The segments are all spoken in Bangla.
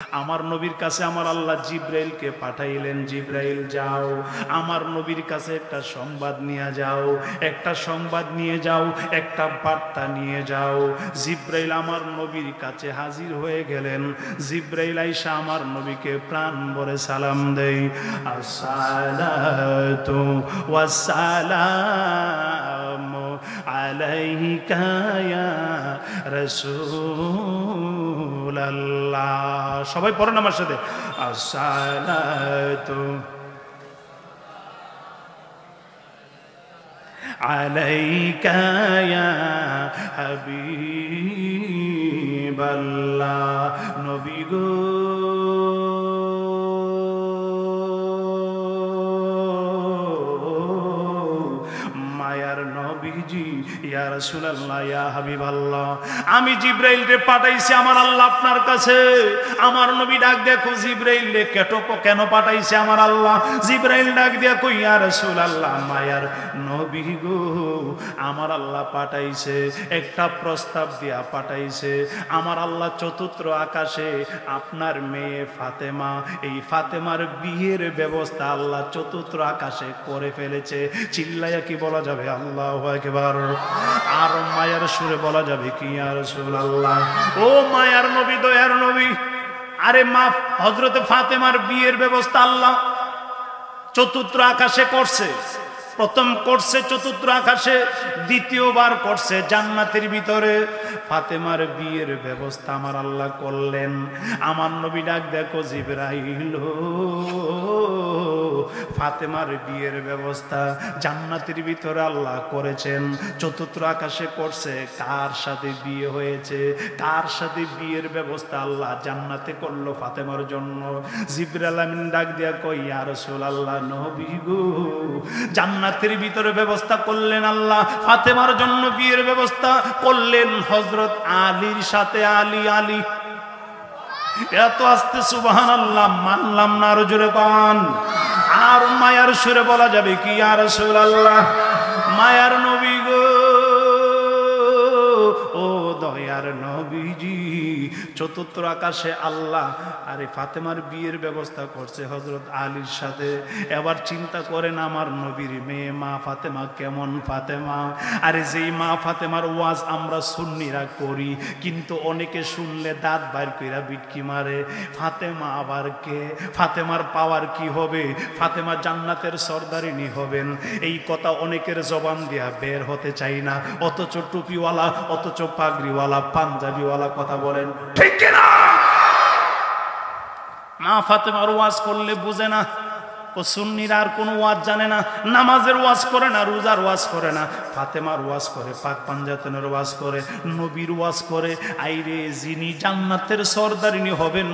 আমার নবীর কাছে আমার আল্লাহ জিব্রাইলকে পাঠাইলেন, জিব্রাইল যাও আমার নবীর কাছে একটা সংবাদ নিয়ে যাও, একটা সংবাদ নিয়ে যাও, একটা বার্তা নিয়ে যাও। জিব্রাইল আমার নবীর কাছে হাজির হয়ে গেলেন। জিব্রাইল আইসা আমার নবীকে প্রাণ ভরে সালাম দেই, আসসালাতু ওয়াসসালামু আলাইকা ইয়া রাসূলুল্লাহ। সবাই পড়েন আমার সাথে, আসসালাতু আলাইকা ইয়া হাবিবাল্লাহ। নবী গো মায়ার নবীজি, ইয়া রাসূলুল্লাহ, ইয়া হাবিবাল্লাহ, আমি জিব্রাইল রে পাঠাইছি আমার আল্লাহ আপনার কাছে। আমার নবী ডাক দেখো জিব্রাইল রে কেন পাঠাইছে আমার আল্লাহ? জিব্রাইল ডাক দেখো, ইয়া রাসূলুল্লাহ, মায়ার নবী গো আমার আল্লাহ পাঠাইছে, একটা প্রস্তাব দিয়া পাঠাইছে। আমার আল্লাহ চতুর্থ আকাশে আপনার মেয়ে ফাতেমা, এই ফাতেমার বিয়ের ব্যবস্থা আল্লাহ চতুর্থ আকাশে করে ফেলেছে। চিল্লাইয়া কি বলা যাবে আল্লাহু আকবার? আর মায়ার সুরে বলা যাবে কি ইয়া রাসূলুল্লাহ? ও মায়ার নবী, দয়ার নবী, আরে মা হযরতে ফাতেমার বিয়ের ব্যবস্থা আল্লাহ চতুর্থ আকাশে করছে। প্রথম করছে চতুর্থ আকাশে, দ্বিতীয়বার করছে জান্নাতের ভিতরে। ফাতেমার বিয়ের ব্যবস্থা আমার আল্লাহ করলেন। আমার নবী ডাক দেখো জিবরাইল, ফাতেমার বিয়ের ব্যবস্থা জান্নাতের ভিতরে আল্লাহ করেছেন, চতুর্থ আকাশে করছে। কার সাথে বিয়ে হয়েছে, কার সাথে বিয়ের ব্যবস্থা আল্লাহ জান্নাতে করলো ফাতেমার জন্য? জিবরাইল আমিন ডাক দিয়া কই, ইয়া রাসূলুল্লাহ, নবী গো জান্নাতের ভিতরে ব্যবস্থা করলেন আল্লাহ, ফাতেমার জন্য বিয়ের ব্যবস্থা করলেন হযরত আলীর সাথে। আলী এত আস্তে সুবহানাল্লাহ মানলাম না, আরো জোরে পান। আর মায়ার সুরে বলা যাবে কি ইয়া রাসূলুল্লাহ? মায়ার নবী গো, ও দয়ার নবীজি, চতুর্থ আকাশে আল্লাহ আরে ফাতেমার বিয়ের ব্যবস্থা করছে হযরত আলীর সাথে। এবার চিন্তা করেন আমার নবীর মেয়ে মা ফাতেমা কেমন ফাতেমা। আরে যেই মা ফাতেমার ওয়াজ আমরা সুন্নিরা করি, কিন্তু অনেকে শুনলে দাঁত বাইর কইরা বিটকি মারে। ফাতেমা আবার কে? ফাতেমার পাওয়ার কি হবে? ফাতেমা জান্নাতের সরদারিনী হবেন, এই কথা অনেকের জবান দিয়া বের হতে চাই না। অথচ টুপিওয়ালা, অথচ পাগড়িওয়ালা, পাঞ্জাবিওয়ালা কথা বলেন, ঠিক কিনা? মা ফাতেমার ওয়াজ করলে বুঝে না, ও সুন্নিরা আর কোন ওয়াজ জানে না, নামাজের ওয়াজ করে না, রোজার ওয়াজ করে না, ফাতেমার ওয়াজ করে, পাক পাঞ্জাতনের ওয়াজ করে, নবীর ওয়াজ করে। আইরে যিনি জান্নাতের সরদারিনী হবেন,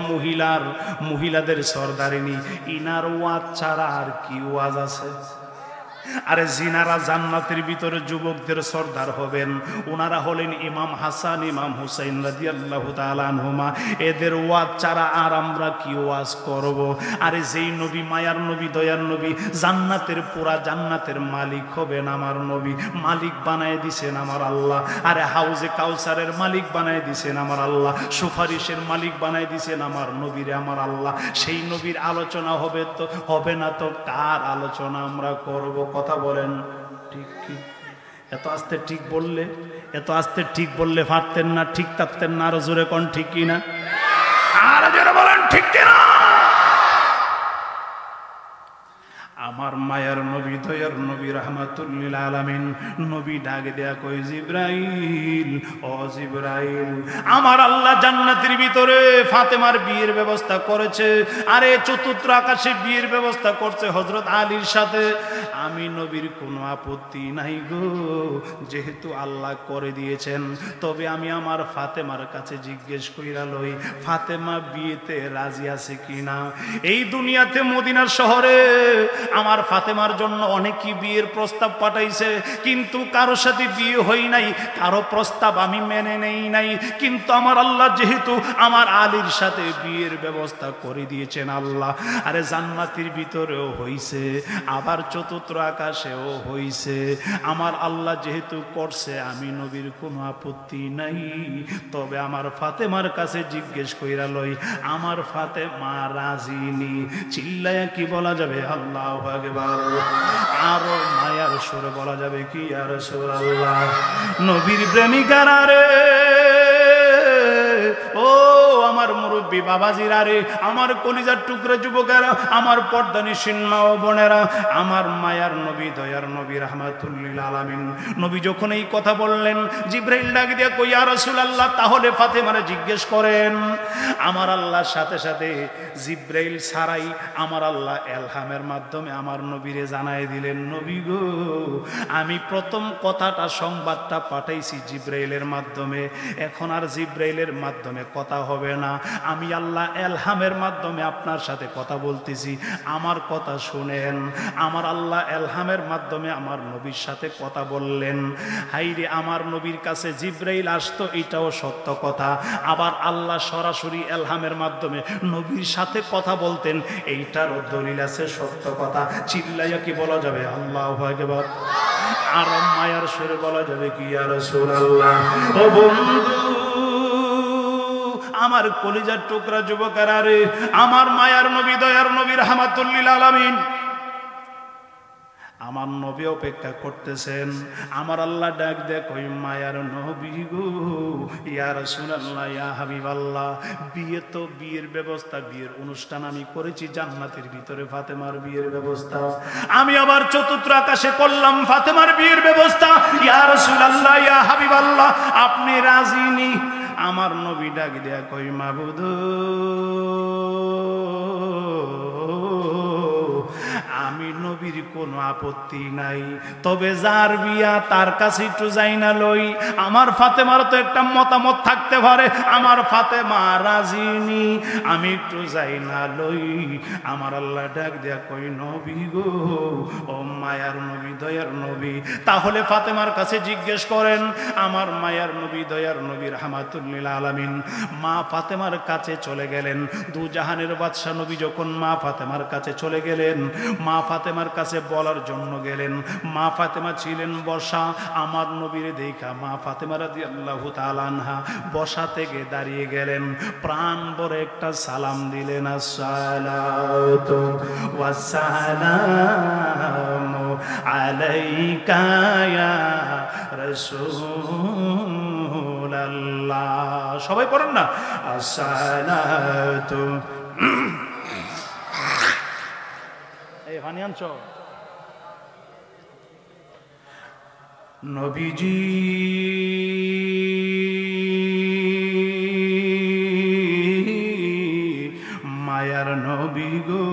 মহিলাদের সরদারিনী, ইনার ওয়াজ ছাড়া আর কি ওয়াজ আছে? আরে জিনারা জান্নাতের ভিতরে যুবকদের সর্দার হবেন, ওনারা হলেন ইমাম হাসান, ইমাম হুসাইন রাদিয়াল্লাহু তাআলা আনহুমা। এদের ওয়াজ ছাড়া আর আমরা কি ওয়াজ করব? আরে যেই নবী, মায়ার নবী, দয়ার নবী, জান্নাতের পুরা জান্নাতের মালিক হবেন আমার নবী, মালিক বানায় দিছেন আমার আল্লাহ। আরে হাউজে কাউসারের মালিক বানায় দিছেন আমার আল্লাহ, সুপারিশের মালিক বানায় দিছেন আমার নবীরে আমার আল্লাহ। সেই নবীর আলোচনা হবে না তো কার আলোচনা আমরা করব? কথা বলেন ঠিক কি? এত আস্তে ঠিক বললে পারতেন না, ঠিক থাকতেন না, আরো জোরে কোন ঠিক কিনা? আরো জোরে বলেন ঠিক কিনা? আমার মায়ার নবী, দয়ার নবী, রাহমাতুল লিল আলামিন, নবী ডাক দেয়া কই, জিবরাইল, ও জিবরাইল, আমার আল্লাহ জান্নাতের ভিতরে ফাতেমার বিয়ের ব্যবস্থা করেছে। আরে চতুর্থ আকাশে বিয়ের ব্যবস্থা করছে হযরত আলীর সাথে। আমি নবীর কোনো আপত্তি নাই গো, যেহেতু আল্লাহ করে দিয়েছেন। তবে আমি আমার ফাতেমার কাছে জিজ্ঞেস কইরা লই, ফাতেমা বিয়েতে রাজি আছে কিনা? এই দুনিয়াতে মদিনার শহরে আমার ফাতেমার জন্য অনেকেই বিয়ের প্রস্তাব পাঠাইছে, কিন্তু কারো সাথে বিয়ে হই নাই, কারো প্রস্তাব আমি মেনে নেই নাই। কিন্তু আমার আল্লাহ যেহেতু আমার আলীর সাথে বিয়ের ব্যবস্থা করে দিয়েছেন আল্লাহ, আরে জান্নাতের ভিতরেও হইছে, আবার চতুর্থ আকাশেও হইছে। আমার আল্লাহ যেহেতু করছে, আমি নবীর কোনো আপত্তি নাই। তবে আমার ফাতেমার কাছে জিজ্ঞেস কইরা লই, আমার ফাতেমা রাজিনি? চিল্লায়া কি বলা যাবে আল্লাহু আকবার? আরো মায়ার সুরে বলা যাবে কি ইয়া রাসূলুল্লাহ? নবীর প্রেমিকারা রে, ও আমার মুরব্বী বাবাজিরা রে, আমার কলিজার টুকরা যুবকেরা, আমার পর্দানিসীন মা ও বোনেরা, আমার মায়ার নবী, দয়ার নবী, রাহমাতুল লিল আলামিন নবী যখন এই কথা বললেন, জিবরাইল ডাক দিয়ে কই, ইয়া রাসূলুল্লাহ তাহলে ফাতেমারে জিজ্ঞেস করেন। আমার আল্লাহর সাথে সাথে জিবরাইল ছাড়াই আমার আল্লাহ এলহামের মাধ্যমে আমার নবীরে জানাই দিলেন, নবী গো, আমি প্রথম কথাটা সংবাদটা পাঠাইছি জিবরাইলের মাধ্যমে, এখন আর জিবরাইলের মাধ্যমে কথা হবে না, আমি আল্লাহ এলহামের মাধ্যমে আপনার সাথে কথা বলতেছি, আমার কথা শুনেন। আমার আল্লাহ এলহামের মাধ্যমে আমার নবীর সাথে কথা বললেন। হাইরে, আমার নবীর কাছে জিবরাইল আসতো, এটাও সত্য কথা, আবার আল্লাহ সরাসরি এলহামের মাধ্যমে নবীর সাথে কথা বলতেন, এইটারও দলিল আছে, সত্য কথা। চিল্লাইয়া কি বলা যাবে আল্লাহু আকবার? আর মায়ার সুরে বলা যাবে কি ইয়া রাসূলুল্লাহ? ও বন্ধু, আমার কলিজার টুকরা যুবকেরা রে, আমার মায়ার নবী, দয়ার নবী, রাহমাতুল লিল আলামিন, আমার নবী অপেক্ষা করতেছেন। আমার আল্লাহ ডাক দেখ, ওই মায়ার নবী গো, ইয়া রাসূলুল্লাহ, ইয়া হাবিবাল্লাহ, বিয়ে তো বিয়ের ব্যবস্থা, বিয়ের অনুষ্ঠান আমি করেছি জান্নাতের ভিতরে, ফাতেমার বিয়ের ব্যবস্থা আমি আবার চতুর্থ আকাশে করলাম, ফাতেমার বিয়ের ব্যবস্থা। ইয়া রাসূলুল্লাহ, ইয়া হাবিবাল্লাহ, আপনি রাজি নি? আমার নবী ডাক দেয়া কই, মাবুদ, আমি নবীর কোনো আপত্তি নাই, তবে যার বিয়া তার কাছে একটু যাই না লই। আমার ফাতেমার তো একটা মতামত থাকতে পারে, আমার ফাতেমা রাজিনি, আমি একটু যাই না লই। আমার আল্লাহ ডাক দেয়া কই, নবী গো, ও মায়ার নবী, দয়ার নবী, তাহলে ফাতেমার কাছে জিজ্ঞেস করেন। আমার মায়ার নবী, দয়ার নবী, রাহমাতুল লিল আলামিন মা ফাতেমার কাছে চলে গেলেন। দু জাহানের বাদশা নবী যখন মা ফাতেমার কাছে চলে গেলেন, মা ফাতেমার কাছে বলার জন্য গেলেন। মা ফাতেমা ছিলেন বসা, আমার নবীর দেখা মা ফাতেমা রাদিয়াল্লাহু তাআলা আনহা বসা থেকে দাঁড়িয়ে গেলেন, প্রাণ ভরে একটা সালাম দিলেন, আসসালাতু ওয়াসসালামু আলাইকা ইয়া রাসূলুল্লাহ। সবাই পড়েন না, আসসালাতু। এই ফানিয়ানছ নবীজি মায়ার নবী গো,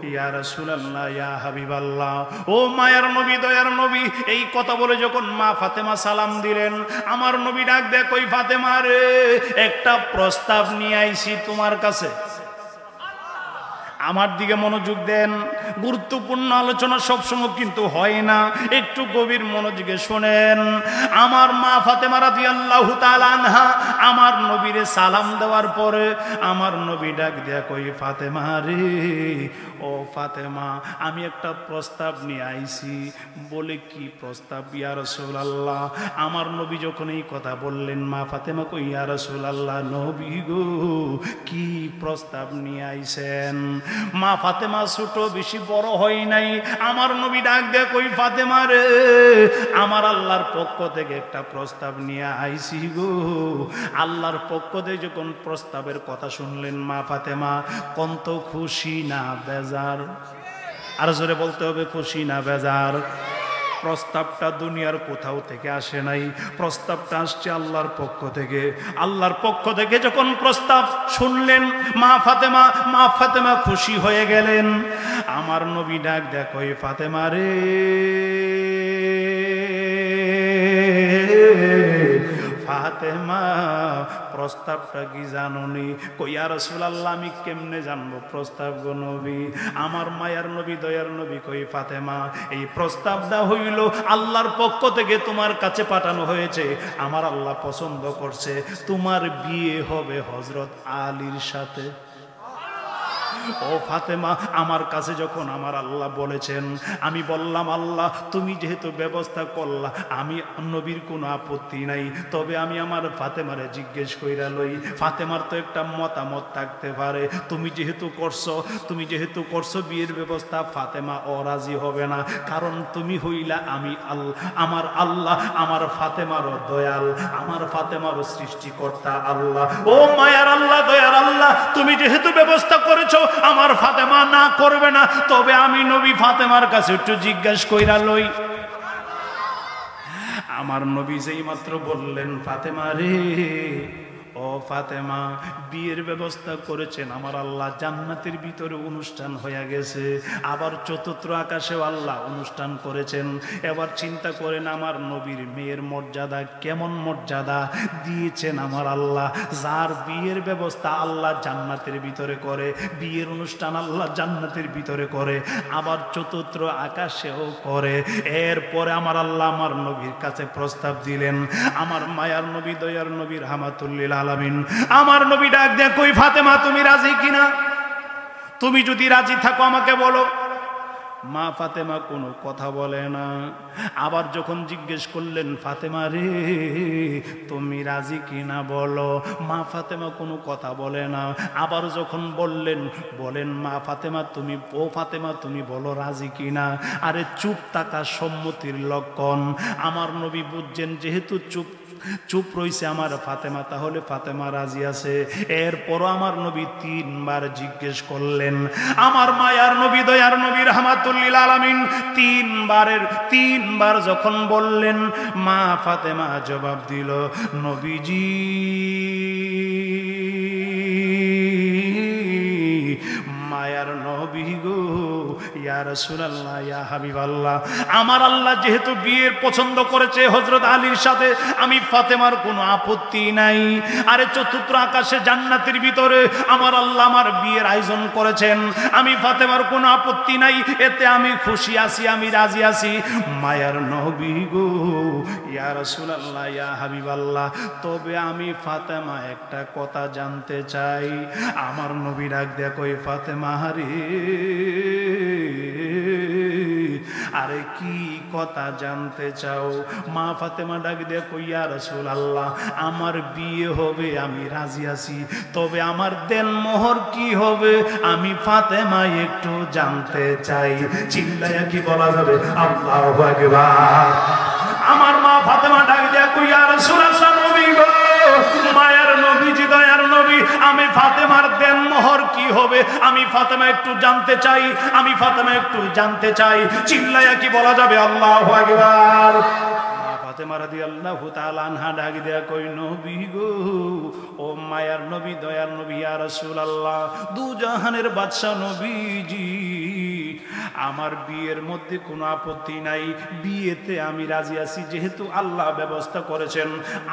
ইয়া রাসূলুল্লাহ, ইয়া হাবিবাল্লাহ, ও মায়ার নবী, দয়ার নবী, এই কথা বলে যখন মা ফাতেমা সালাম দিলেন, আমার নবী ডাক দেয়, কই ফাতেমা রে, একটা প্রস্তাব নিয়ে আইছি তোমার কাছে, আমার দিকে মনোযোগ দেন। গুরুত্বপূর্ণ আলোচনা সবসময় কিন্তু হয় না, একটু গভীর মনোযোগে শোনেন। আমার মা ফাতেমা রাদিয়াল্লাহু তাআলা আনহা আমার নবীরে সালাম দেওয়ার পরে আমার নবী ডাক দেয়া কই, ফাতেমা রে, ও ফাতেমা, আমি একটা প্রস্তাব নিয়ে আইছি। বলে, কি প্রস্তাব ইয়া রাসূলুল্লাহ? আমার নবী যখন এই কথা বললেন, মা ফাতেমা কই, ইয়া রাসূলুল্লাহ, নবী গো, কি প্রস্তাব নিয়ে আইছেন? মা ফাতেমা ছোট, বেশি বড় হয় নাই। আমার নবী ডাক দেয়া কই, ফাতেমা রে, আমার আল্লাহর পক্ষ থেকে একটা প্রস্তাব নিয়ে আইছি গো। আল্লাহর পক্ষ থেকে যখন প্রস্তাবের কথা শুনলেন মা ফাতেমা কত খুশি না বেজার? আর জোরে বলতে হবে, খুশি না বেজার? প্রস্তাবটা দুনিয়ার কোথাও থেকে আসে নাই, প্রস্তাবটা আসছে আল্লাহর পক্ষ থেকে। আল্লাহর পক্ষ থেকে যখন প্রস্তাব শুনলেন মা ফাতেমা খুশি হয়ে গেলেন। আমার নবী ডাক দেখো, ফাতেমা রে, ফাতেমা প্রস্তাবটা কি জানোনি? কই ইয়া রাসূলুল্লাহ আমি কেমনে জানবো প্রস্তাব গো নবী? আমার মায়ার নবী দয়ার নবী কই ফাতেমা এই প্রস্তাবটা হইল আল্লাহর পক্ষ থেকে তোমার কাছে পাঠানো হয়েছে, আমার আল্লাহ পছন্দ করছে তোমার বিয়ে হবে হযরত আলীর সাথে। ও ফাতেমা আমার কাছে যখন আমার আল্লাহ বলেছেন, আমি বললাম আল্লাহ তুমি যেহেতু ব্যবস্থা করলা আমি নবীর কোনো আপত্তি নাই, তবে আমি আমার ফাতেমারে জিজ্ঞেস কইরা লই, ফাতেমার তো একটা মতামত থাকতে পারে, তুমি যেহেতু করছো বিয়ের ব্যবস্থা, ফাতেমা অরাজি হবে না, কারণ তুমি হইলা আমার আল্লাহ আমার ফাতেমারও দয়াল, আমার ফাতেমারও সৃষ্টিকর্তা আল্লাহ। ও মায়ার আল্লাহ দয়ার আল্লাহ তুমি যেহেতু ব্যবস্থা করেছো আমার ফাতেমা না করবে না, তবে আমি নবী ফাতেমার কাছে একটু জিজ্ঞাসা কইরা লই। আমার নবী যেই মাত্র বললেন ফাতেমা রে, ও ফাতেমা বিয়ের ব্যবস্থা করেছেন আমার আল্লাহ, জান্নাতের ভিতরে অনুষ্ঠান হয়ে গেছে, আবার চতুর্থ আকাশেও আল্লাহ অনুষ্ঠান করেছেন। এবার চিন্তা করেন আমার নবীর মেয়ের মর্যাদা কেমন মর্যাদা দিয়েছেন আমার আল্লাহ, যার বিয়ের ব্যবস্থা আল্লাহ জান্নাতের ভিতরে করে, বিয়ের অনুষ্ঠান আল্লাহ জান্নাতের ভিতরে করে, আবার চতুর্থ আকাশেও করে। এরপরে আমার আল্লাহ আমার নবীর কাছে প্রস্তাব দিলেন, আমার মায়ার নবী দয়ার নবী রাহমাতুল্লিল আলামিন আমার নবী ডাক দেয়া কই ফাতেমা তুমি রাজি কিনা? তুমি যদি রাজি থাকো আমাকে বলো। মা ফাতেমা কোনো কথা বলে না। আবার যখন জিজ্ঞেস করলেন ফাতেমা রে তুমি রাজি কিনা বলো, মা ফাতেমা কোনো কথা বলে না। আবার যখন বলেন মা ফাতেমা তুমি বলো রাজি কিনা। আরে চুপ থাকা সম্মতির লক্ষণ। আমার নবী বুঝছেন যেহেতু চুপ রইছে আমার ফাতেমা, তাহলে ফাতেমা রাজি আছে। এরপরও আমার নবী তিনবার জিজ্ঞেস করলেন, আমার মায়ার নবী দয়ার নবী রাহমাতুল্লিল আলামিন তিনবার যখন বললেন, মা ফাতেমা জবাব দিল, নবীজি মায়ার নবী গো ইয়া রাসূলুল্লাহ ইয়া হাবিবাল্লাহ, আমার আল্লাহ যেহেতু বিয়ের পছন্দ করেছে হযরত আলীর সাথে, আমি ফাতেমার কোনো আপত্তি নাই। আরে চতুর্থ আকাশে জান্নাতের ভিতরে আমার আল্লাহ আমার বিয়ের আয়োজন করেছেন, আমি ফাতেমার কোনো আপত্তি নাই, এতে আমি খুশি আছি, আমি রাজি আছি। মায়ার নবী গো ইয়া রাসূলুল্লাহ ইয়া হাবিবাল্লাহ, তবে আমি ফাতেমা একটা কথা জানতে চাই। আমার নবী ডাক দেয়া কই ফাতেমা রে, আরে কি কথা জানতে চাও? মা ফাতেমা ডাক দিয়ে কই ইয়া রাসূলুল্লাহ আমার বিয়ে হবে, আমি রাজি আছি, তবে আমার দেনমোহর কি হবে আমি ফাতেমা একটু জানতে চাই। চিল্লায়া কি বলা যাবে আল্লাহু আকবার। আমার মা ফাতেমা ডাক দিয়ে কই ইয়া রাসূলুল্লাহ নবী গো মায়ার নবীজি দয়ার নবী, আমি ফাতেমার দেনমোহর কি হবে আমি ফাতেমা একটু জানতে চাই, আমি ফাতেমা একটু জানতে চাই। চিল্লায়া কি বলা যাবে আল্লাহু আকবার। ফাতেমা রাদিয়াল্লাহু তাআলা আনহা ডাক দেয়া কই নবী গো ও মায়ার নবী দয়ার নবী ইয়া রাসূলুল্লাহ দু জাহানের বাদশা নবীজি, আমার বিয়ের মধ্যে কোনো আপত্তি নাই, বিয়েতে আমি রাজি আছি, যেহেতু আল্লাহ ব্যবস্থা করেছেন,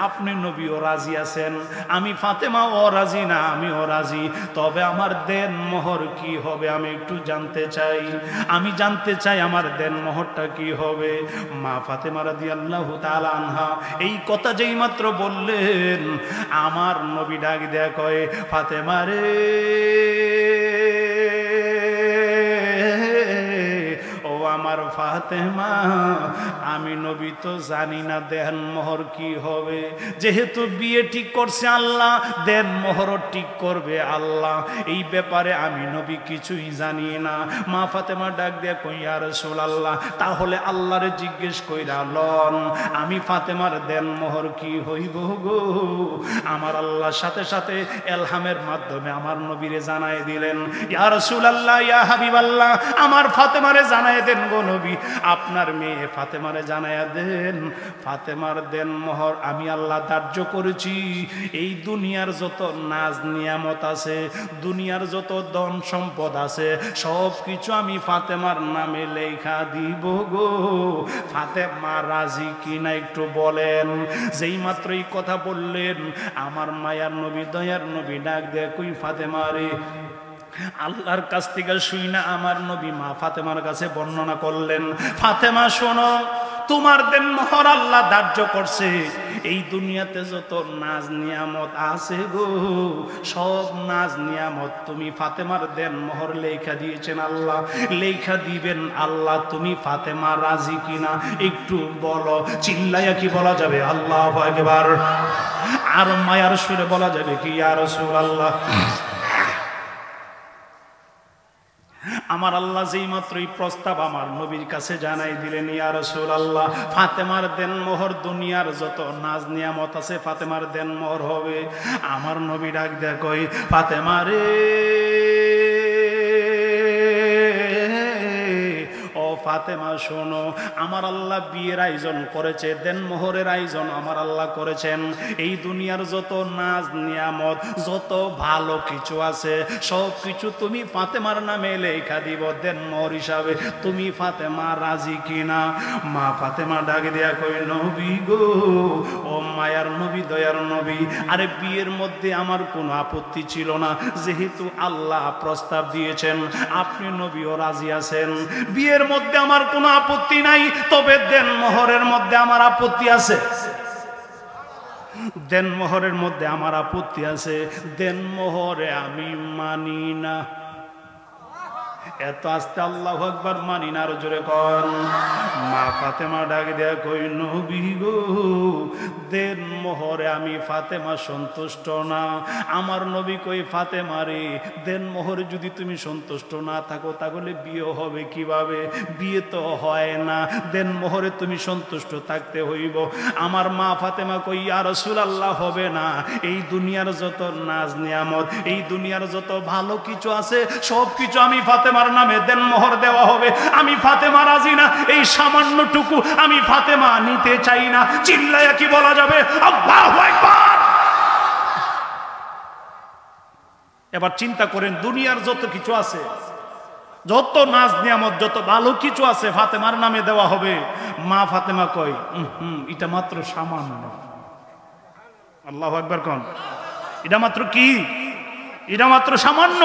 আপনি নবীও রাজি আছেন, আমি ফাতেমাও রাজি না আমিও রাজি, তবে আমার দেনমোহর কি হবে আমি একটু জানতে চাই, আমি জানতে চাই আমার দেনমোহরটা কি হবে। মা ফাতেমা রাদিয়াল্লাহু তাআলা আনহা এই কথা যেই মাত্র বললেন, আমার নবী ডাক দেয়া কয় ফাতেমা রে, আমার ফাতেমা আমি নবী তো জানি না দেনমোহর কি হবে, যেহেতু বিয়ে ঠিক করছে আল্লাহ, দেনমোহরও ঠিক করবে আল্লাহ, এই ব্যাপারে আমি নবী কিছুই জানি না। মা ফাতেমা ডাক দিয়ে কই ইয়া রাসূলুল্লাহ তাহলে আল্লাহরে জিজ্ঞেস কইরা লন আমি ফাতেমার দেনমোহর কি হইব গো। আমার আল্লাহর সাথে সাথে এলহামের মাধ্যমে আমার নবীরে জানায় দিলেন, ইয়া রাসূলুল্লাহ ইয়া হাবিবাল্লাহ আমার ফাতেমারে জানায় দেন গো নবী, আপনার মেয়ে ফাতেমারে জানায়া দেন, ফাতেমার দেন মোহর আমি আল্লাহ ধার্য করেছি। এই দুনিয়ার যত নাজ নিয়ামত আছে, দুনিয়ার যত ধন সম্পদ আছে, সব কিছু আমি ফাতেমার নামে লেখা দিব গো। ফাতেমা রাজি কিনা একটু বলেন। যেই মাত্র এই কথা বললেন, আমার মায়ার নবী দয়ার নবী ডাক দেয়, কই ফাতেমা রে? আল্লাহর কাছ থেকে শুই না আমার নবী মা ফাতেমার কাছে বর্ণনা করলেন, ফাতেমা শোনো, তোমার দেন মোহর আল্লাহ ধার্য করছে। এই দুনিয়াতে যত নাজ নিয়ামত আছে গো, সব নাজ নিয়ামত তুমি ফাতেমার দেন মোহর লেখা দিয়েছেন আল্লাহ, লেখা দিবেন আল্লাহ। তুমি ফাতেমা রাজি কিনা একটু বলো। চিল্লাইয়া কি বলা যাবে আল্লাহু আকবার? আর মায়ার সুরে বলা যাবে কি ইয়া রাসূলুল্লাহ? আমার আল্লাহ যেই মাত্র এই প্রস্তাব আমার নবীর কাছে জানাই দিলেন, ইয়া রাসূলুল্লাহ ফাতেমার দেন মোহর দুনিয়ার যত নাজ নিয়ামত আছে ফাতেমার দেন মোহর হবে। আমার নবী ডাক দেয়, কই ফাতেমা রে, ও ফাতেমা শোনো, আমার আল্লাহ বিয়ের আয়োজন করেছে, দেন মোহরের আয়োজন আমার আল্লাহ করেছেন। এই দুনিয়ার যত নাজ নিয়ামত, যত ভালো কিছু আছে, সব কিছু তুমি ফাতেমার নামে লেখা দিব দেন মোহর হিসাবে। তুমি ফাতেমা রাজি কিনা? মা ফাতেমা ডাক দেয়া কই, নবী গো, ও মায়ার নবী দয়ার নবী, আরে বিয়ের মধ্যে আমার কোনো আপত্তি ছিল না, যেহেতু আল্লাহ প্রস্তাব দিয়েছেন, আপনি নবীও রাজি আছেন, বিয়ের মধ্যে আমার কোনো আপত্তি নাই। তবে দেন মোহরের মধ্যে আমার আপত্তি আছে, দেন মোহরের মধ্যে আমার আপত্তি আছে। দেন মোহরে আমি মানি না। এত আস্তে আল্লাহু আকবার, মানি না। আরো জোরে কর। মা ফাতেমা ডাক দেয়া কই, নবী গো, দেন মোহরে আমি ফাতেমা সন্তুষ্ট না। আমার নবী কই, ফাতেমা রে, দেন মোহরে যদি তুমি সন্তুষ্ট না থাকো তাহলে বিয়ে হবে কিভাবে? বিয়ে তো হয় না, দেন মোহরে তুমি সন্তুষ্ট থাকতে হইব। আমার মা ফাতেমা কই, ইয়া রাসূলুল্লাহ হবে না। এই দুনিয়ার যত নাজ নিয়ামত, এই দুনিয়ার যত ভালো কিছু আছে, সব কিছু আমি ফাতেমার নামে দেন মোহর দেওয়া হবে। আমি ফাতেমা রাজি না, এই সামান্যটুকু আমি ফাতেমা নিতে চাই না। চিল্লায়া কি বলা যাবে আল্লাহু আকবার? এবার চিন্তা করেন, দুনিয়ার যত কিছু আছে, যত নাজ নিয়ামত, যত ভালো কিছু আছে ফাতেমার নামে দেওয়া হবে। মা ফাতেমা কয়, এটা মাত্র সামান্য। আল্লাহু আকবার কোন? এটা মাত্র কি? এটা মাত্র সামান্য,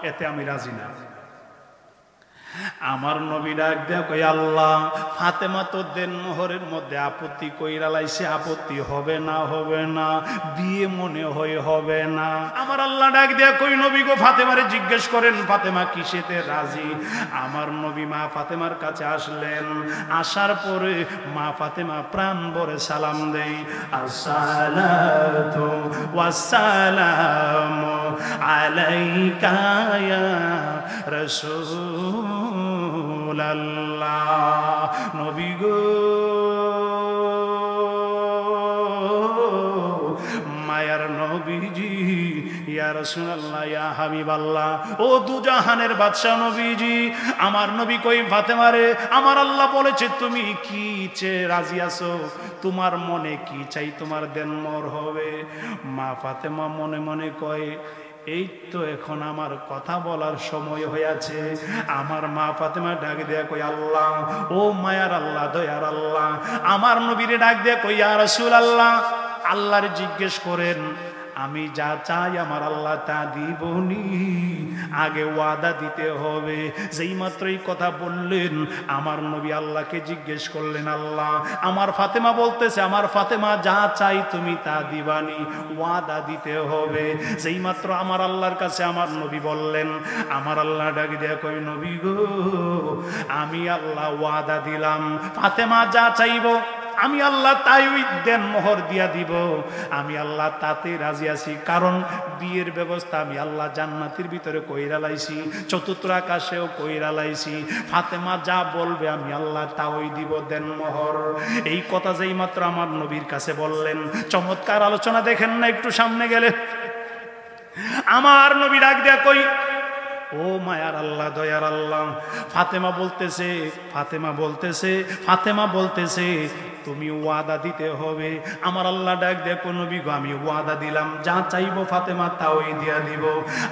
এতে আমি রাজি না। আমার নবী ডাক দেয়া কই, আল্লাহ ফাতেমা তো দেন মোহরের মধ্যে আপত্তি কইরা লাইছে, আপত্তি হবে না, হবে না, বিয়ে মনে হয় হবে না। আমার আল্লাহ ডাক দেয়া কই, নবী গো, ফাতেমারে জিজ্ঞেস করেন ফাতেমা কিসেতে রাজি। আমার নবী মা ফাতেমার কাছে আসলেন। আসার পরে মা ফাতেমা প্রাণ ভরে সালাম দেই, আসসালাতু ওয়াসসালামু আলাইকা ইয়া রাসূলুল্লাহ। নবী গো, মায়ার নবীজি, ইয়া রাসূলুল্লাহ, ইয়া হাবিবাল্লাহ, ও দুজাহানের বাদশা নবীজি। আমার নবী কই, ফাতেমারে, আমার আল্লাহ বলেছে তুমি কি চেয়ে রাজি আছো? তোমার মনে কি চাই তোমার দেন মোহর হবে? মা ফাতেমা মনে মনে কয়, এই তো এখন আমার কথা বলার সময় হয়েছে। আমার মা ফাতেমা ডাক দেয়া কই, আল্লাহ, ও মায়ার আল্লাহ দয়ার আল্লাহ, আমার নবীরে ডাক দেয়া কই, ইয়া রাসূলুল্লাহ, আল্লাহর জিজ্ঞেস করেন, আমি যা চাই আমার আল্লাহ তা দিবনি, আগে ওয়াদা দিতে হবে। যেই মাত্র এই কথা বললেন, আমার নবী আল্লাহকে জিজ্ঞেস করলেন, আল্লাহ, আমার ফাতেমা বলতেছে, আমার ফাতেমা যা চাই তুমি তা দিবানি, ওয়াদা দিতে হবে। যেই মাত্র আমার আল্লাহর কাছে আমার নবী বললেন, আমার আল্লাহ ডাক দেয়া কই, নবী গো, আমি আল্লাহ ওয়াদা দিলাম, ফাতেমা যা চাইব আমি আল্লাহ তাই ওই দেন মোহর দিয়া দিব। আমি আল্লাহ তাতে রাজি আছি, কারণ বিয়ের ব্যবস্থা আমি আল্লাহ জান্নাতের ভিতরে কইরা লাইছি, চতুর্থ আকাশেও কইরা লাইছি। ফাতেমা যা বলবে আমি আল্লাহ তাই দিব দেন মোহর। এই কথা যেই মাত্র আমার নবীর কাছে বললেন, চমৎকার আলোচনা দেখেন না একটু সামনে গেলে। আমার নবী ডাক দেয়া কই, ও মায়ার আল্লাহ, দয়ার আল্লাহ। ফাতেমা বলতেছে তুমি ওয়াদা দিতে হবে। আমার আল্লাহ ডাক দেখো, নবী গো আমি ওয়াদা দিলাম, যা চাইবো ফাতেমা তাওই দিয়া দিব।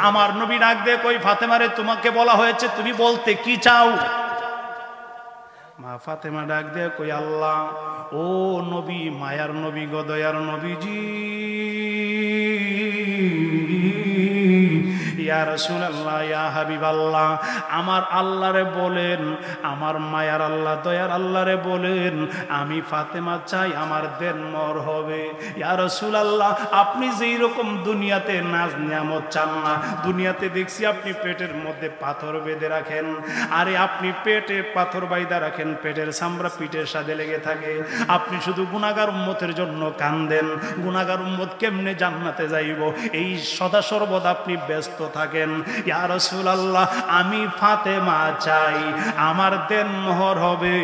আমার নবী ডাক দেখো, ওই ফাতেমারে তোমাকে বলা হয়েছে তুমি বলতে কি চাও? মা ফাতেমা ডাক দেখো, আল্লাহ ও নবী, মায়ার নবী গো, দয়ার নবীজি, ইয়া রাসূলুল্লাহ, ইয়া হাবিবাল্লাহ, আমার আল্লাহরে বলেন, আমার মায়ার আল্লাহ দয়ার আল্লাহরে বলেন আমি ফাতেমা চাই আমার দেনমর হবে। ইয়া রাসূলুল্লাহ, আপনি যেই রকম দুনিয়াতে নাজ নিয়ামত চান না, দুনিয়াতে দেখছি আপনি পেটের মধ্যে পাথর বেঁধে রাখেন, আরে আপনি পেটে পাথর বাইদা রাখেন, পেটের চামড়া পিঠের সাথে লেগে থাকে, আপনি শুধু গুনাহগার উম্মতের জন্য কান্দেন, গুনাহগার উম্মত কেমনে জান্নাতে যাইব এই সদা সর্বদা আপনি ব্যস্ত থাকেন। ইয়া রাসূলুল্লাহ, আমি ফাতেমা চাই আমার দেনমোহর হবে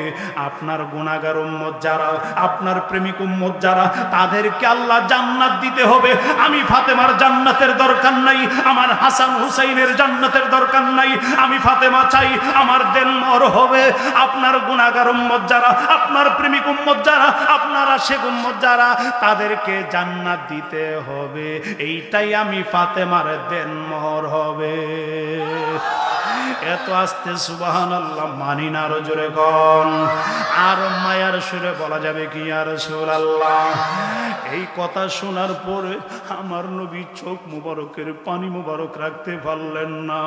আপনার গুনাহগার উম্মত যারা, আপনার প্রেমিক উম্মত যারা, তাদেরকে আল্লাহ জান্নাত দিতে হবে। আমি ফাতেমার জান্নাতের দরকার নাই, আমার হাসান হুসাইনের জান্নাতের দরকার নাই, আমি ফাতেমা চাই আমার দেনমোহর হবে আপনার গুনাহগার উম্মত যারা, আপনার প্রেমিক উম্মত যারা, আপনার আশিক উম্মত যারা, তাদেরকে জান্নাত দিতে হবে। এইটাই আমি ফাতেমার দেনমোহর হবে। এত আস্তে সুবহানাল্লাহ মানি না, আরো জোরে কোন। আর মায়ার সুরে বলা যাবে কি ইয়া রাসূলুল্লাহ? এই কথা শোনার পরে আমার নবী চোখ মুবারকের পানি মুবারক রাখতে পারলেন না।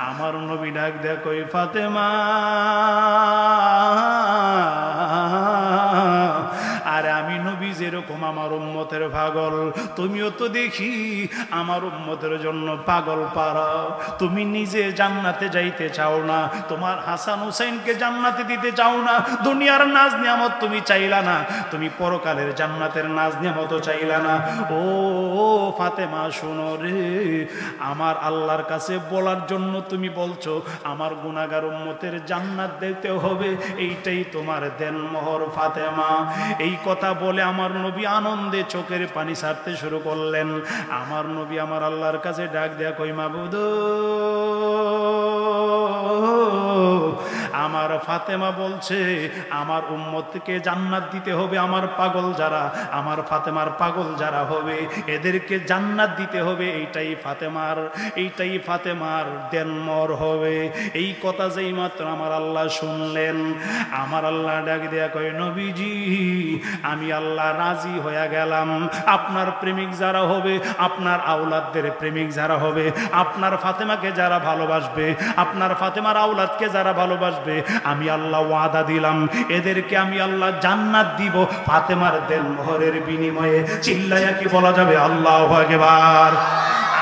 আমার নবী ডাক দেখো, ফাতেমা, আরে আমি নবী যেরকম আমার উম্মতের পাগল, তুমিও তো দেখি আমার উম্মতের জন্য পাগল পারা। তুমি নিজে জান্নাতে যাইতে চাও না, তোমার হাসান হুসাইনকে জান্নাতে দিতে চাও না, দুনিয়ার নাজ নিয়ামত তুমি চাইলা না, তুমি পরকালের জান্নাতের নাজ নিয়ামতও চাইলা না। ও ফাতেমা শোনো রে, আমার আল্লাহর কাছে বলার জন্য তুমি বলছো আমার গুনাহগার উম্মতের জান্নাত দিতে হবে, এইটাই তোমার দেনমোহর ফাতেমা। এই কথা বলে আমার নবী আনন্দে চোখের পানি ছাড়তে শুরু করলেন। আমার নবী আমার আল্লাহর কাছে ডাক দেয়া কই, মাবুদ, আমার ফাতেমা বলছে আমার উম্মতকে জান্নাত দিতে হবে, আমার পাগল যারা, আমার ফাতেমার পাগল যারা হবে এদেরকে জান্নাত দিতে হবে, এইটাই ফাতেমার দেনমোহর হবে। এই কথা যেই মাত্র আমার আল্লাহ শুনলেন, আমার আল্লাহ ডাক দেয়া কয়, নবীজি আমি আল্লাহ রাজি হয়ে গেলাম। আপনার প্রেমিক যারা হবে, আপনার আওলাদদের প্রেমিক যারা হবে, আপনার ফাতেমাকে যারা ভালোবাসবে, আপনার ফাতেমার আওলাদকে যারা ভালোবাসবে, আমি আল্লাহ ওয়াদা দিলাম এদেরকে আমি আল্লাহ জান্নাত দিব ফাতেমার দেনমোহরের বিনিময়ে। চিল্লায়া কি বলা যাবে আল্লাহু আকবার?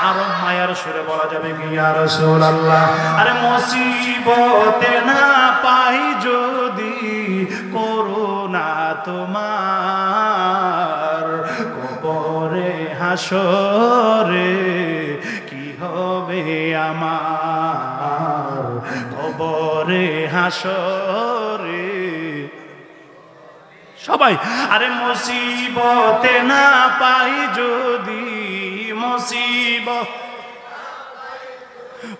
আরো মায়ার সুরে বলা যাবে কি ইয়া রাসূলুল্লাহ? আরে মুসিবতে না পাই যদি করুণা তোমার, কবরে হাসরে কি হবে আমার, কবরে হাসরে সবাই। আরে মুসিবতে না পাই যদি, মুসিবত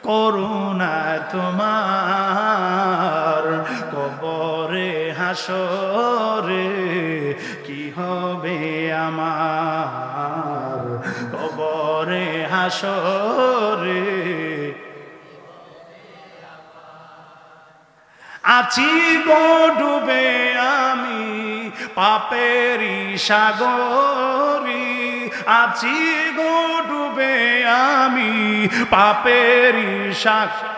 করুণা তোমার, কবরে হাসরে কি হবে আমার, কবরে হাসরে আছি গো ডুবে আমি পাপেরি সাগরে, আছি গো ডুবে আমি পাপেরি সাগরে,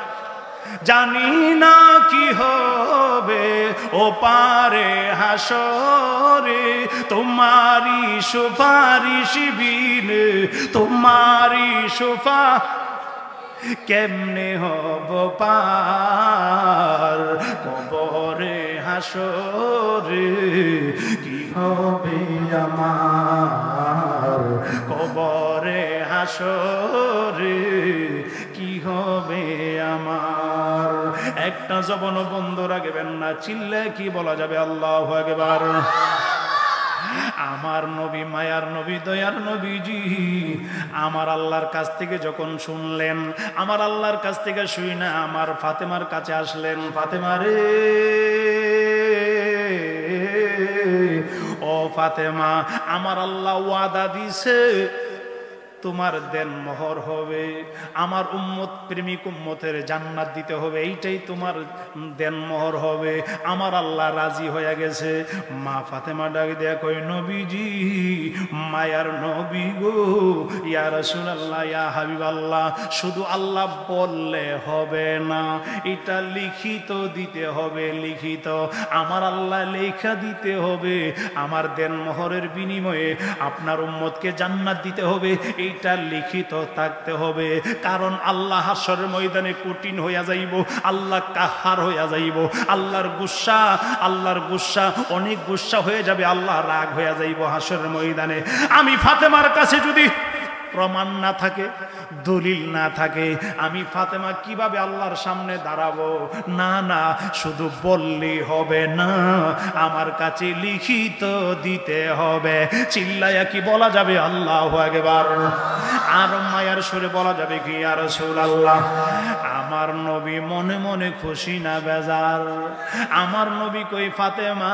জানি না কি হবে ও পারে হাসরে, তোমারি সুপারিশ বিনে, তোমারি কেমনে হব পার, কবরে হাসরে কি হবে আমার, কবরে হাসরে কি হবে আমার। একটা জবানও বন্ধ রাখবেন না, চিল্লে কি বলা যাবে আল্লাহু আকবার? আমার নবী, মায়ার নবী, দয়ার নবীজি আমার আল্লাহর কাছ থেকে যখন শুনলেন, আমার আল্লাহর কাছ থেকে শুই না আমার ফাতেমার কাছে আসলেন। ফাতেমা রে, ও ফাতেমা, আমার আল্লাহ ওয়াদা দিছে তোমার দেন মোহর হবে, আমার উম্মত প্রেমিক উম্মতের জান্নাত দিতে হবে, এইটাই তোমার দেন মোহর হবে। আমার আল্লাহ রাজি হয়ে গেছে। মা ফাতেমা ডাক দেয়া কই, নবীজি, মায়ার নবী গো, ইয়া রাসূলুল্লাহ, ইয়া হাবিবাল্লাহ, শুধু আল্লাহ বললে হবে না, এটা লিখিত দিতে হবে, লিখিত। আমার আল্লাহ লেখা দিতে হবে, আমার দেন মোহরের বিনিময়ে আপনার উম্মতকে জান্নাত দিতে হবে, এটা লিখিত থাকতে হবে। কারণ আল্লাহ হাশরের ময়দানে কঠিন হইয়া যাইব, আল্লাহ কাহার হইয়া যাইব, আল্লাহর গুসা অনেক গুসা হয়ে যাবে, আল্লাহ রাগ হইয়া যাইব হাশরের ময়দানে। আমি ফাতেমার কাছে যদি প্রমাণ না থাকে, দলিল না থাকে, আমি ফাতেমা কিভাবে আল্লাহর সামনে দাঁড়াবো? না না, শুধু বললেই হবে না, আমার কাছে লিখিত দিতে হবে। চিল্লায়া কি বলা যাবে আল্লাহু আকবার? আর মায়ার সুরে বলা যাবে কি, ইয়া রাসূলুল্লাহ? আমার নবী মনে মনে খুশি না বেজার? আমার নবী কই, ফাতেমা,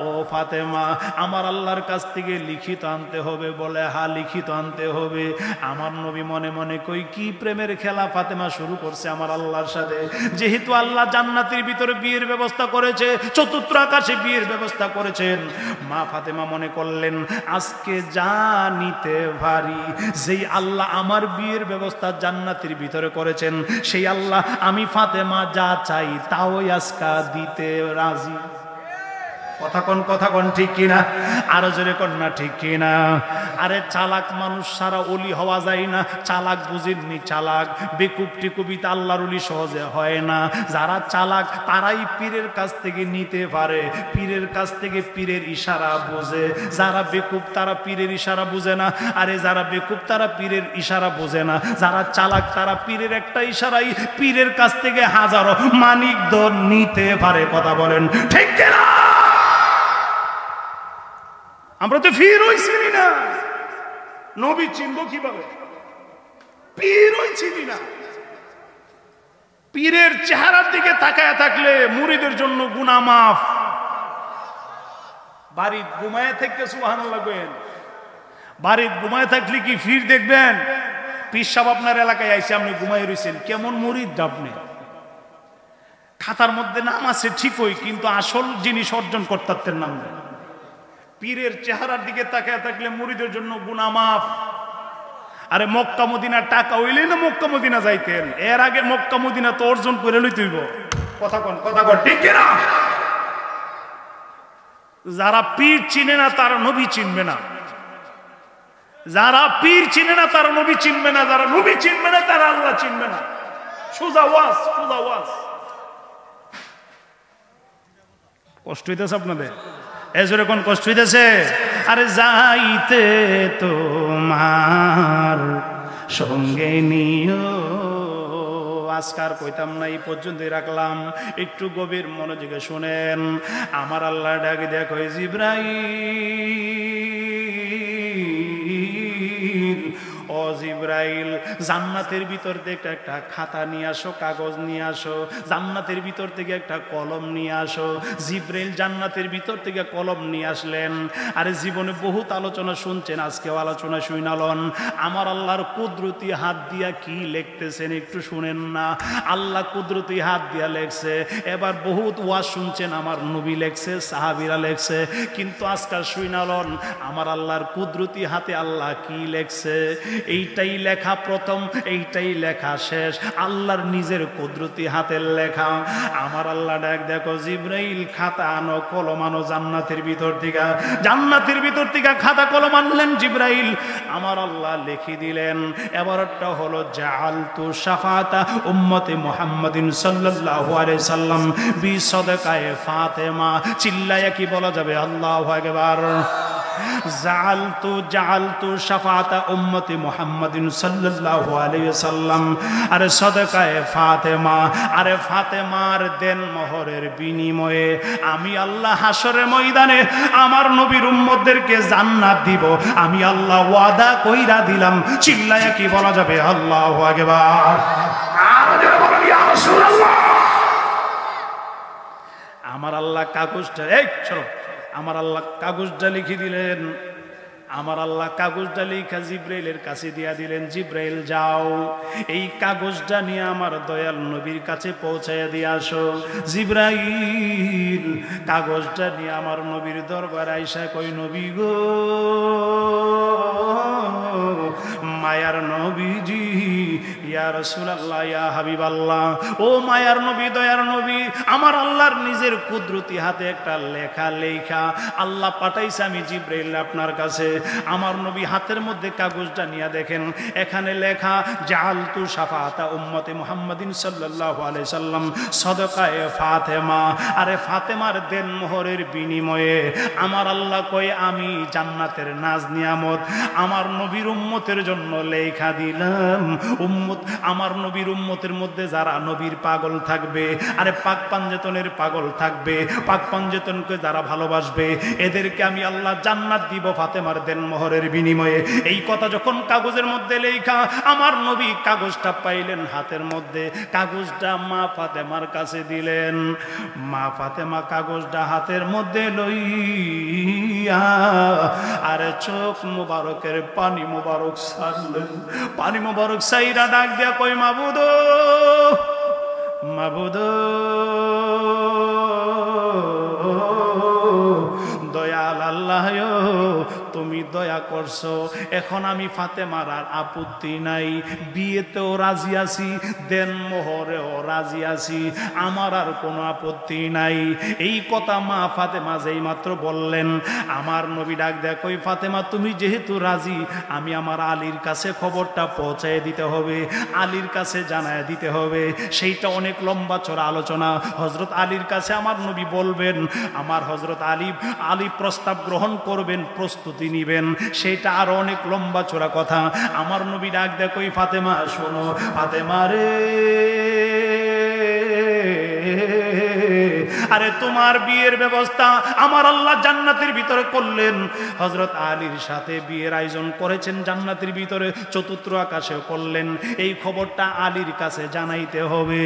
ও ফাতেমা, আমার আল্লাহর কাছ থেকে লিখিত আনতে হবে। বলে হ্যাঁ, লিখিত আনতে হবে। আমার নবী মনে মনে কই, কি প্রেমের খেলা ফাতেমা শুরু করছে আমার আল্লাহর সাথে। যেহেতু আল্লাহ জান্নাতের ভিতরে বিয়ের ব্যবস্থা করেছে, চতুর্থ আকাশে বিয়ের ব্যবস্থা করেছেন, মা ফাতেমা মনে করলেন আজকে যা নিতে পারি, যেই আল্লাহ আমার বিয়ের ব্যবস্থা জান্নাতের ভিতরে করেছেন, সেই আল্লাহ আমি ফাতেমা যা চাই তাও আজকা দিতে রাজি। কথা কোন ঠিক কিনা? আরো জোরে কোন না ঠিক কিনা? আরে চালাক মানুষ সারা ওলি হওয়া যায় না। চালাক বুঝেননি, চালাক বেকুব টিকুবিতে আল্লাহর ওলি সহজে হয় না। যারা চালাক তারাই পীরের কাছ থেকে নিতে পারে, পীরের কাছ থেকে পীরের ইশারা বোঝে। যারা বেকুব তারা পীরের ইশারা বুঝে না। আরে যারা বেকুব তারা পীরের ইশারা বোঝে না। যারা চালাক তারা পীরের একটা ইশারাই পীরের কাছ থেকে হাজারো মানিক ধন নিতে পারে। কথা বলেন ঠিক কিনা? আমরা তো পীর হইছিলি না, নবী চিনব কিভাবে? পীর হইছিলি না। পীরের চেহারার দিকে তাকায় থাকলে মুরিদের জন্য গুনাহ মাফ। বাড়ি ঘুমায় থেকে সুবহানাল্লাহ কইেন। বাড়ি ঘুমায় থাকলে কি পীর দেখবেন? পীর সাহেব আপনার এলাকায় আইসে আপনি ঘুমায় রইছেন, কেমন মুরিদ আপনি? খাতার মধ্যে নাম আছে ঠিকই, কিন্তু আসল জিনিস অর্জন করতে নাম নেই। পীরের চেহারার দিকে তাকায় থাকলে মুরিদের জন্য গুনাহ মাফ। আরে মক্কা মদিনার টাকা হইলে না মক্কা মদিনা যাইতেন, এর আগে মক্কা মদিনা তো অর্জন করে লইতে হইব। কথা কন ঠিক না? যারা পীর চিনে না তারা নবী চিনবে না। যারা পীর চিনে না তারা নবী চিনবে না। যারা নবী চিনবে না তারা আল্লাহ চিনবে না। সোজা ওয়াজ, সোজা ওয়াজ। কষ্ট হইতেছে আপনাদের? এজরে কোন কষ্ট হইতেছে? আরে যাইতে তোমার সঙ্গে নিও। আজকার কইতাম না, এই পর্যন্তই রাখলাম। একটু গভীর মনোযোগে শুনেন। আমার আল্লাহ ডাকে দেখো, জিবরাইল, ও জিবরাইল, জান্নাতের ভিতর থেকে একটা খাতা নিয়ে আসো, কাগজ নিয়ে আসো। জান্নাতের ভিতর থেকে একটা কলম নিয়ে আসো। জিবরাইল জান্নাতের ভিতর থেকে কলম নিয়ে আসলেন। আরে জীবনে বহুত আলোচনা শুনছেন, আজকেও আলোচনা শুনালন। আমার আল্লাহর কুদরতি হাত দিয়া কি লিখতেছেন একটু শুনেন না। আল্লাহ কুদরতি হাত দিয়া লেখছে। এবার বহুত ওয়াজ শুনছেন, আমার নবী লেখছে, সাহাবীরা লেখছে, কিন্তু আজকাল শুনালন আমার আল্লাহর কুদরতি হাতে আল্লাহ কি লেখছে। এইটাই লেখা প্রথম, এইটাই লেখা শেষ, আল্লাহর নিজের কুদরতি হাতের লেখা। আমার আল্লাহ ডাক দেখো, জিবরাইল খাতা আনো, কলম আনো জান্নাতের ভিতর থেকে। জান্নাতের ভিতর থেকে খাতা কলম আনলেন জিবরাইল, আমার আল্লাহ লিখে দিলেন। এবারটা হলো জাআলতু শাফাআতা উম্মতি মুহাম্মাদিন সাল্লাল্লাহু আলাইহি সাল্লাম বিসাদাকায়ে ফাতেমা। চিল্লায়া কি বলা যাবে আল্লাহু আকবার? জাআলতু শাফাআতা উম্মতি মুহাম্মাদিন সাল্লাল্লাহু আলাইহি ওয়াসাল্লাম। আরে সদকায়ে ফাতেমা, আরে ফাতেমার দেন মোহরের বিনিময়ে আমি আল্লাহ হাসরের ময়দানে আমার নবীর উম্মতদেরকে জান্নাত দিব, আমি আল্লাহ ওয়াদা কইরা দিলাম। চিল্লায়া কি বলা যাবে আল্লাহু আকবার? আর যারা বলেন ইয়া রাসূলুল্লাহ। আমার আল্লাহ কাগজটা, এই চলো, আমার আল্লাহ কাগজটা লিখে দিলেন। আমার আল্লাহ কাগজটা লিখা জিব্রাইলের কাছে দিয়া দিলেন, জিব্রাইল যাও এই কাগজটা নিয়ে আমার দয়াল নবীর কাছে পৌঁছাইয়া দিয়ে আসো। জিব্রাইল কাগজটা নিয়ে আমার নবীর দরবার আইসা কই, নবী গো, মায়ার নবীজি, ইয়া রাসূলুল্লাহ, ইয়া হাবিবাল্লাহ, ও মায়ার নবী, দয়ার নবী, আমার আল্লাহর নিজের কুদরতি হাতে একটা লেখা লেখা আল্লাহ পাঠাইছে আমি জিব্রাইল আপনার কাছে। আমার নবী হাতের মধ্যে কাগজটা নিয়ে দেখেন, এখানে লেখা জাআলতু শাফাআতা উম্মতি মুহাম্মাদিন সাল্লাল্লাহু আলাইহি সাল্লাম সাদাকায়ে ফাতেমা। আরে ফাতেমার দেন মোহরের বিনিময়ে আমার আল্লাহ কয় আমি জান্নাতের নাজ নিয়ামত আমার নবীর উম্মতের জন্য লেখা দিলাম। উম্মত, আমার নবীর উম্মতের মধ্যে যারা নবীর পাগল থাকবে, আরে পাক পাঞ্জেতনের পাগল থাকবে, পাক পাঞ্জেতনকে যারা ভালোবাসবে, এদেরকে আমি আল্লাহ জান্নাত দিব ফাতেমার দেন মোহরের বিনিময়ে। এই কথা যখন কাগজের মধ্যে লেখা, আমার নবী কাগজটা পাইলেন হাতের মধ্যে, কাগজটা মা ফাতেমার কাছে দিলেন। মা ফাতেমা কাগজটা হাতের মধ্যে লইয়া আরে চোখ মুবারকের পানি মুবারক ছাড়লেন। পানি মুবারক সাইরা ডাক দিয়া কই, মাবুদ, মাবুদ, দয়াল আল্লাহ, তুমি দয়া করছো, এখন আমি ফাতেমার আর আপত্তি নাই, বিয়েতেও রাজি আছি, দেন মোহরেও রাজি আছি, আমার আর কোনো আপত্তি নাই। এই কথা মা ফাতেমা যেই মাত্র বললেন, আমার নবী ডাক দেয়া কই, ফাতেমা তুমি যেহেতু রাজি, আমি আমার আলীর কাছে খবরটা পৌঁছায় দিতে হবে, আলীর কাছে জানায় দিতে হবে। সেইটা অনেক লম্বা চড়া আলোচনা। হযরত আলীর কাছে আমার নবী বলবেন, আমার হযরত আলী প্রস্তাব গ্রহণ করবেন, প্রস্তুতি নিবেন, সেটা আরো অনেক লম্বা চড়া কথা। আমার নবী ডাক দেয় কই, ফাতেমা শোনো, ফাতেমা রে, আরে তোমার বিয়ের ব্যবস্থা আমার আল্লাহ জান্নাতের ভিতরে করলেন। হযরত আলীর সাথে বিয়ের আয়োজন করেছেন জান্নাতের ভিতরে, চতুর্থ আকাশেও করলেন। এই খবরটা আলীর কাছে জানাইতে হবে।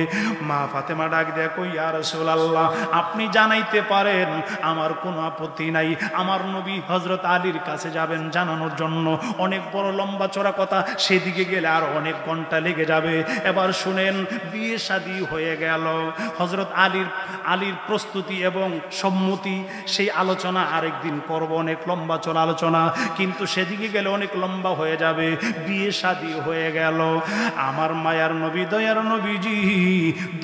মা ফাতেমা ডাক দেয়া কই, ইয়া রাসূলুল্লাহ, আপনি জানাইতে পারেন, আমার কোনো আপত্তি নাই। আমার নবী হযরত আলীর কাছে যাবেন জানানোর জন্য। অনেক বড় লম্বা চড়া কথা, সেদিকে গেলে আর অনেক ঘন্টা লেগে যাবে। এবার শুনেন, বিয়ে শাদী হয়ে গেল। হযরত আলীর প্রস্তুতি এবং সম্মতি, সেই আলোচনা আরেকদিন করব, অনেক লম্বা চড়া আলোচনা, কিন্তু সেদিকে গেলে অনেক লম্বা হয়ে যাবে। বিয়ে শাদী হয়ে গেল। আমার মায়ার নবী, দয়ার নবীজি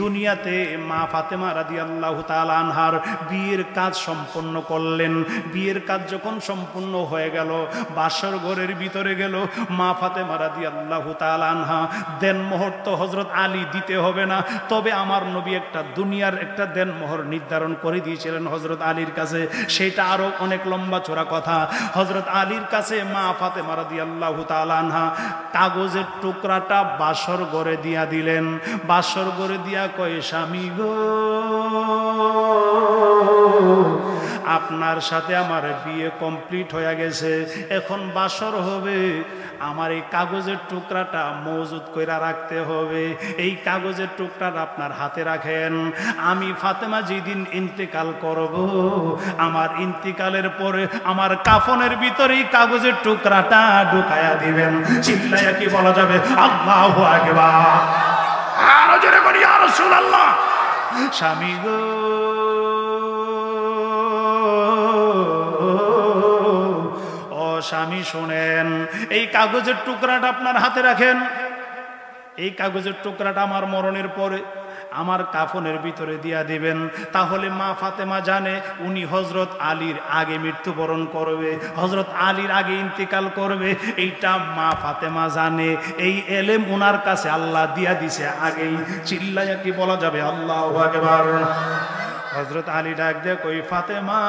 দুনিয়াতে মা ফাতেমা রাদিয়াল্লাহু তাআলা আনহার বিয়ের কাজ সম্পন্ন করলেন। বিয়ের কাজ যখন সম্পূর্ণ হয়ে গেল, বাসর ঘরের ভিতরে গেল। মা ফাতেমা রাদিয়াল্লাহু তাআলা আনহা দেন মোহর তো হযরত আলী দিতে হবে না, তবে আমার নবী একটা দুনিয়ার একটা দেন মোহর নির্ধারণ করে দিয়েছিলেন হযরত আলীর কাছে। সেটা আরো অনেক লম্বা চড়া কথা। হযরত আলীর কাছে মা ফাতেমা রাদিয়াল্লাহু তাআলা আনহা কাগজের টুকরাটা বাসর ঘরে দিয়া দিলেন। বাসর ঘরে দিয়া কয়, স্বামী গো, আপনার সাথে আমার বিয়ে কমপ্লিট হয়ে গেছে, এখন বাসর হবে, আমার এই কাগজের টুকরাটা মজুদ কইরা রাখতে হবে। এই কাগজের টুকরাটা আপনার হাতে রাখেন। আমি ফাতেমা যেদিন ইন্তেকাল করব, আমার ইন্তেকালের পরে আমার কাফনের ভিতরে এই কাগজের টুকরাটা ঢুকায়া দিবেন। চিল্লায়া কি বলা যাবে আল্লাহু আকবার? আর জোরে বলি ইয়া রাসূলুল্লাহ। স্বামী গো, স্বামী শোনেন, এই কাগজের টুকরাটা আপনার হাতে রাখেন। এই কাগজের টুকরাটা আমার মরণের পরে আমার কাফনের ভিতরে দিয়া দিবেন। তাহলে মা ফাতেমা জানে উনি হযরত আলীর আগে মৃত্যুবরণ করবে, হযরত আলীর আগে ইন্তেকাল করবে। এইটা মা ফাতেমা জানে। এই এলেম ওনার কাছে আল্লাহ দিয়া দিছে আগেই। চিল্লায়া কি বলা যাবে আল্লাহু আকবার? হযরত আলী ডাক দিয়ে কই, ফাতেমা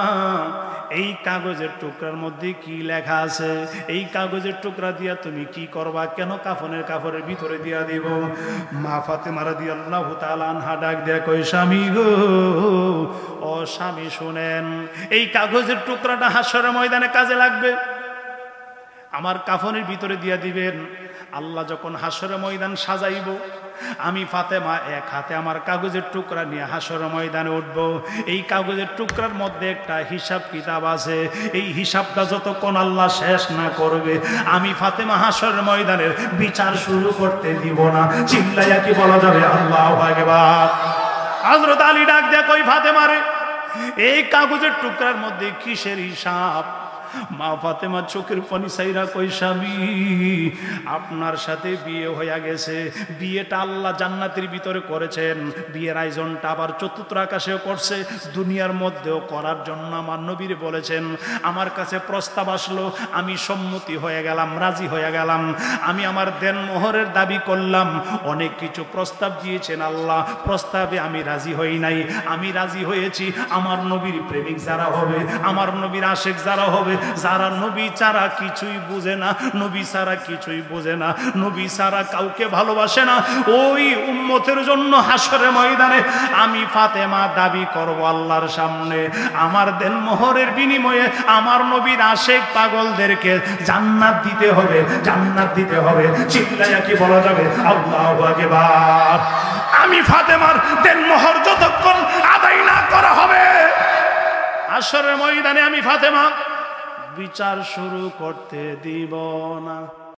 এই কাগজের টুকরার মধ্যে কি লেখা আছে, এই কাগজের টুকরা দিয়া তুমি কি করবা, কেন কাফনের কাপড়ের ভিতরে দিয়া দিব। মা ফাতেমা রাদিয়াল্লাহু তাআলা আনহা ডাক দেয়া কই, স্বামী গো, ও স্বামী শুনেন, এই কাগজের টুকরাটা হাসরের ময়দানে কাজে লাগবে, আমার কাফনের ভিতরে দিয়া দিবেন। আল্লাহ যখন হাসরের ময়দান সাজাইব, আমি ফাতেমা এক হাতে আমার কাগজের টুকরা নিয়ে হাসরের ময়দানে উঠব। এই কাগজের টুকরার মধ্যে একটা হিসাব কিতাব আছে, এই হিসাবটা যতক্ষণ আল্লাহ শেষ না করবে, আমি ফাতেমা হাসরের ময়দানের বিচার শুরু করতে দিব না। চিল্লাইয়া কি বলা যাবে আল্লাহু আকবার? হযরত আলী ডাক দেয়া কই, ফাতেমারে, এই কাগজের টুকরার মধ্যে কিসের হিসাব? মা ফাতেমা চোখের পানি সাইরা কই, স্বামী আপনার সাথে বিয়ে হয়ে গেছে, বিয়েটা আল্লাহ জান্নাতের ভিতরে করেছেন, বিয়ের আয়োজনটা আবার চতুর্থ আকাশেও করছে, দুনিয়ার মধ্যেও করার জন্য আমার নবীর বলেছেন। আমার কাছে প্রস্তাব আসলো, আমি সম্মতি হয়ে গেলাম, রাজি হয়ে গেলাম, আমি আমার দেনমোহরের দাবি করলাম। অনেক কিছু প্রস্তাব দিয়েছেন আল্লাহ, প্রস্তাবে আমি রাজি হই নাই, আমি রাজি হয়েছি আমার নবীর প্রেমিক যারা হবে, আমার নবীর আশেক যারা হবে, যারা নবী ছাড়া কিছুই বুঝে না, নবী ছাড়া কিছুই বোঝে না, নবী ছাড়া কাউকে ভালোবাসে না, ওই উম্মতের জন্য হাসরের ময়দানে আমি ফাতেমা দাবি করব আল্লাহর সামনে, আমার দেনমোহরের বিনিময়ে আমার নবীর আশেক পাগলদেরকে জান্নাত দিতে হবে, জান্নাত দিতে হবে। চিল্লাইয়া কি বলা যাবে আল্লাহু আকবার? আমি ফাতেমার দেনমোহর যতক্ষণ আদায় না করা হবে, হাসরের ময়দানে আমি ফাতেমা বিচার শুরু করতে দিব না।